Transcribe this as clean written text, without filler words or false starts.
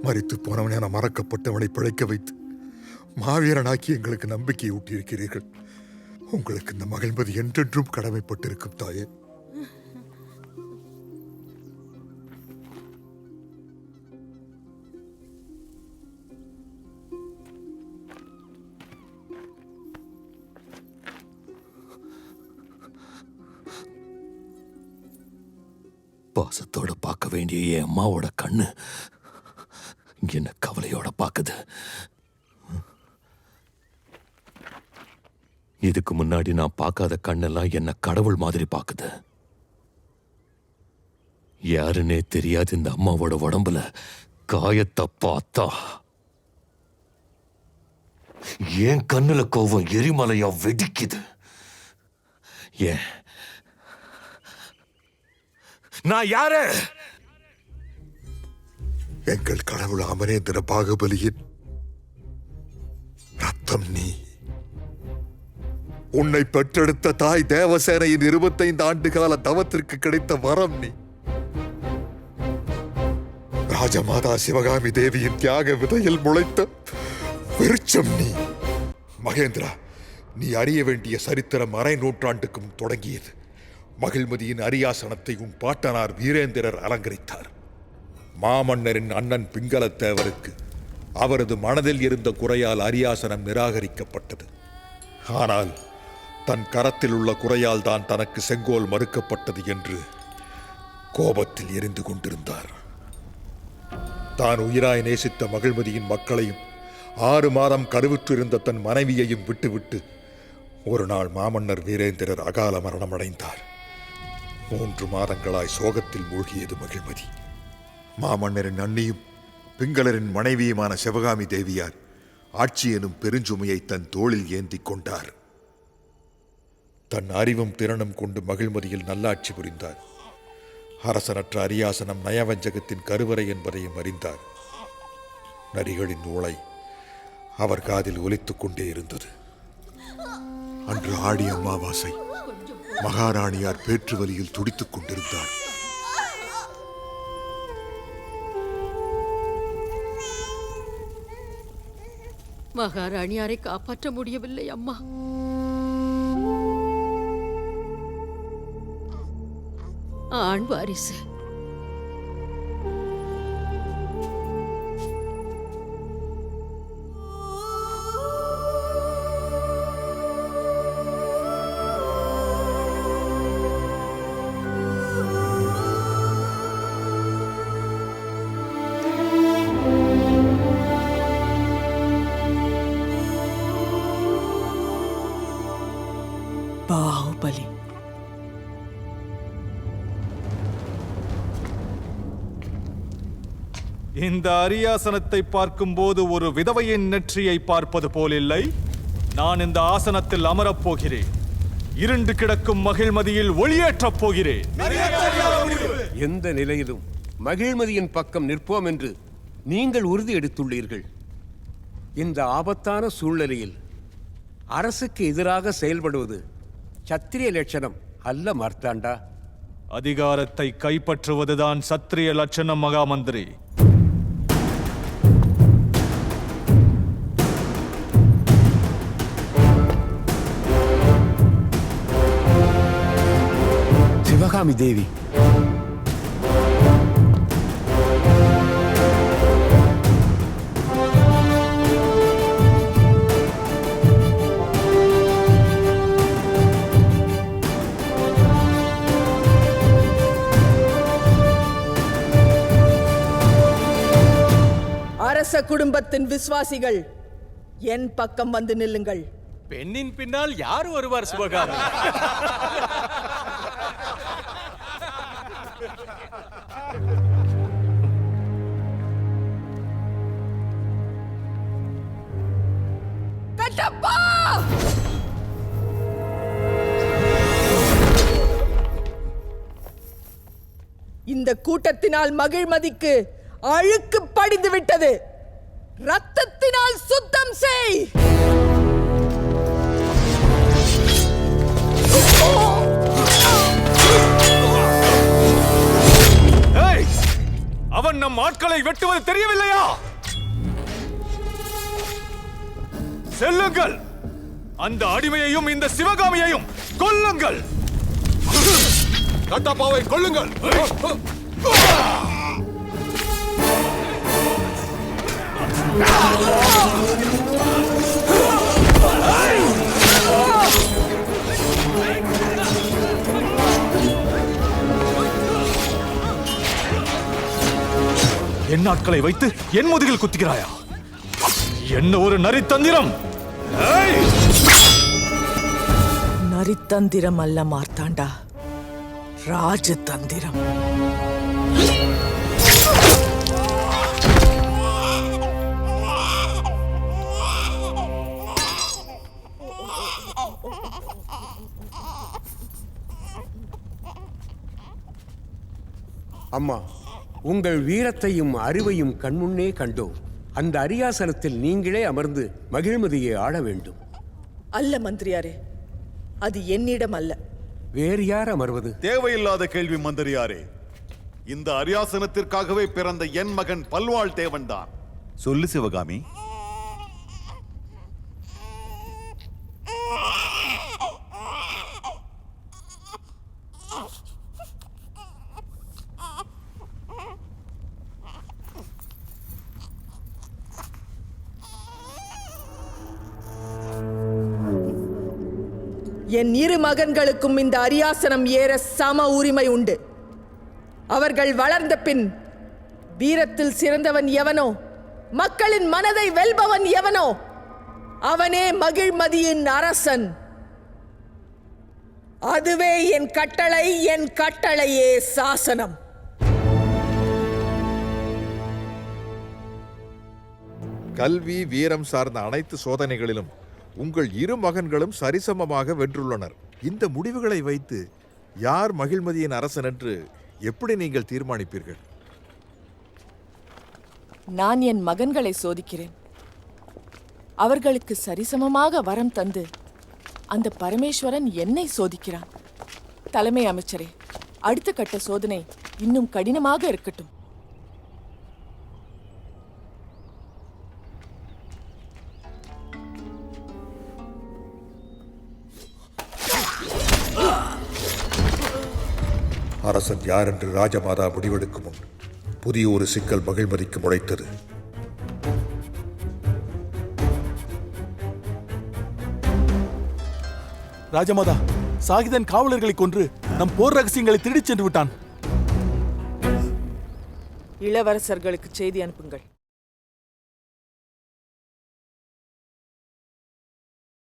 மரித்து போனவன் என மறக்கப்பட்டவனை பிழைக்க வைத்து மாவீரனாக்கி எங்களுக்கு நம்பிக்கை ஊட்டியிருக்கிறீர்கள். உங்களுக்கு இந்த மகிழ்மதி என்றென்றும் கடமைப்பட்டிருக்கும் தாயே. பாசத்தோட பார்க்க வேண்டிய என் அம்மாவோட கண்ணு என்ன கவலையோட பார்க்குது. இதுக்கு முன்னாடி நான் பார்க்காத கண்ணெல்லாம் என்ன கடவுள் மாதிரி பார்க்குது. யாருன்னே தெரியாது இந்த அம்மாவோட உடம்புல காயத்தை பார்த்தா என் கண்ணுல கோவம் எரிமலையா வெடிக்குது. ஏன் நான் யாரு? எங்கள் கடவுள் அமரேந்திர பாகுபலியின் ரத்தம் நீ. உன்னை பெற்றெடுத்த தாய் தேவசேனையின் 25 ஆண்டு கால தவத்திற்கு கிடைத்த வரம் நீ. ராஜமாதா சிவகாமி தேவியின் தியாக விதையில் முளைத்த விருட்சம் நீ. மகேந்திரா, நீ அறிய வேண்டிய சரித்திரம் அரை நூற்றாண்டுக்கும் தொடங்கியது. மகிழ்மதியின் அரியாசனத்தை உன் பாட்டனார் வீரேந்திரர் அலங்கரித்தார். மாமன்னரின் அண்ணன் பிங்களத்தேவருக்கு அவரது மனதில் இருந்த குறையால் அரியாசனம் நிராகரிக்கப்பட்டது. ஆனால் தன் கரத்தில் உள்ள குறையால் தான் தனக்கு செங்கோல் மறுக்கப்பட்டது என்று கோபத்தில் எரிந்து கொண்டிருந்தார். தான் உயிராய் நேசித்த மகிழ்மதியின் மக்களையும் 6 மாதம் கருவுற்றிருந்த தன் மனைவியையும் விட்டுவிட்டு ஒரு நாள் மாமன்னர் வீரேந்திரர் அகால மரணம் அடைந்தார். 3 மாதங்களாய் சோகத்தில் மூழ்கியது மகிழ்மதி. மாமன்னரின் அண்ணியும் பிங்களரின் மனைவியுமான சிவகாமி தேவியார் ஆட்சி எனும் பெருஞ்சுமையை தன் தோளில் ஏந்தி கொண்டார். தன் அறிவும் திறனும் கொண்டு மகிழ்மதியில் நல்லாட்சி புரிந்தார். அரசனற்ற அரியாசனம் நயவஞ்சகத்தின் கருவறை என்பதையும் அறிந்தார். நரிகளின் ஓலை அவர் காதில் ஒலித்துக் கொண்டே இருந்தது. அன்று ஆடி அமாவாசை. மகாராணியார் பேற்று வலியில் துடித்துக் கொண்டிருந்தார். மகாராணியாரை காப்பாற்ற முடியவில்லை அம்மா. ஆண் வாரிசு பாகுபலி. இந்த அரியாசனத்தை பார்க்கும்போது ஒரு விதவையின் நெற்றியை பார்ப்பது போலில்லை. நான் இந்த ஆசனத்தில் அமரப் போகிறேன். இருண்டு கிடக்கும் மகிழ்மதியில் ஒளியேற்றப் போகிறேன். எந்த நிலையிலும் மகிழ்மதியின் பக்கம் நிற்போம் என்று நீங்கள் உறுதி எடுத்துள்ளீர்கள். இந்த ஆபத்தான சூழ்நிலையில் அரசுக்கு எதிராக செயல்படுவது சத்திரிய லட்சணம் அல்ல மார்த்தாண்டா. அதிகாரத்தை கைப்பற்றுவதுதான் சத்திரிய லட்சணம் மகாமந்திரி. சிவகாமி தேவி, அரச குடும்பத்தின் விசுவாசிகள் என் பக்கம் வந்து நில்லுங்கள். பெண்ணின் பின்னால் யார் வருவார் சிவகாமி? பெட்டப்பா! இந்த கூட்டத்தினால் மகிழ்மதிக்கு அழுக்கு படிந்து விட்டது. ரத்தத்தினால் சுத்தம் செய். அவன் நம் ஆட்களை வெட்டுவது தெரியவில்லையா? செல்லுங்கள், அந்த அடிமையையும் இந்த சிவகாமியையும் கொல்லுங்கள். கட்டப்பாவை கொள்ளுங்கள். என் நாட்களை வைத்து என் முதுகில் குத்துகிறாயா? என்ன ஒரு நரித்தந்திரம்! ஏய்! நரித்தந்திரம் அல்ல மார்த்தாண்டா, ராஜதந்திரம். அம்மா, உங்கள் வீரத்தையும் அறிவையும் கண்முன்னே கண்டோம். அந்த அரியாசனத்தில் நீங்களே அமர்ந்து மகிழ்மதியை ஆள வேண்டும். அல்ல மந்திரியாரே, அது என்னிடம் அல்ல. வேறு யார் அமர்வது? தேவையில்லாத கேள்வி மந்திரியாரே. இந்த அரியாசனத்திற்காகவே பிறந்த என் மகன் பல்வாள் தேவன்தான். சொல்லு சிவகாமி. என் இரு மகன்களுக்கும் இந்த அரியாசனம் ஏற சம உரிமை உண்டு. அவர்கள் வளர்ந்த பின் வீரத்தில் சிறந்தவன் எவனோ, மக்களின் மனதை வெல்பவன் எவனோ, அவனே மகிழ்மதியின் அரசன். அதுவே என் கட்டளை, என் கட்டளையே சாசனம். கல்வி வீரம் சார்ந்த அனைத்து சோதனைகளிலும் உங்கள் இரு மகன்களும் சரிசமமாக வென்றுள்ளனர். இந்த முடிவுகளை வைத்து யார் மகிழ்மதியின் அரசன் என்று எப்படி நீங்கள் தீர்மானிப்பீர்கள்? நான் என் மகன்களை சோதிக்கிறேன். அவர்களுக்கு சரிசமமாக வரம் தந்து அந்த பரமேஸ்வரன் என்னை சோதிக்கிறான். தலைமை அமைச்சரே, அடுத்த கட்ட சோதனை இன்னும் கடினமாக இருக்கட்டும். அரசன் யார் என்று ராஜமாதா முடிவெடுக்கும் முன் புதிய ஒரு சிக்கல் மகிழ்மதிக்கு முளைத்தது. ராஜமாதா, சாகிதன் காவலர்களை கொன்று நம் போர் ரகசியங்களை திருடிச் சென்று விட்டான். இளவரசர்களுக்கு செய்தி அனுப்புங்கள்.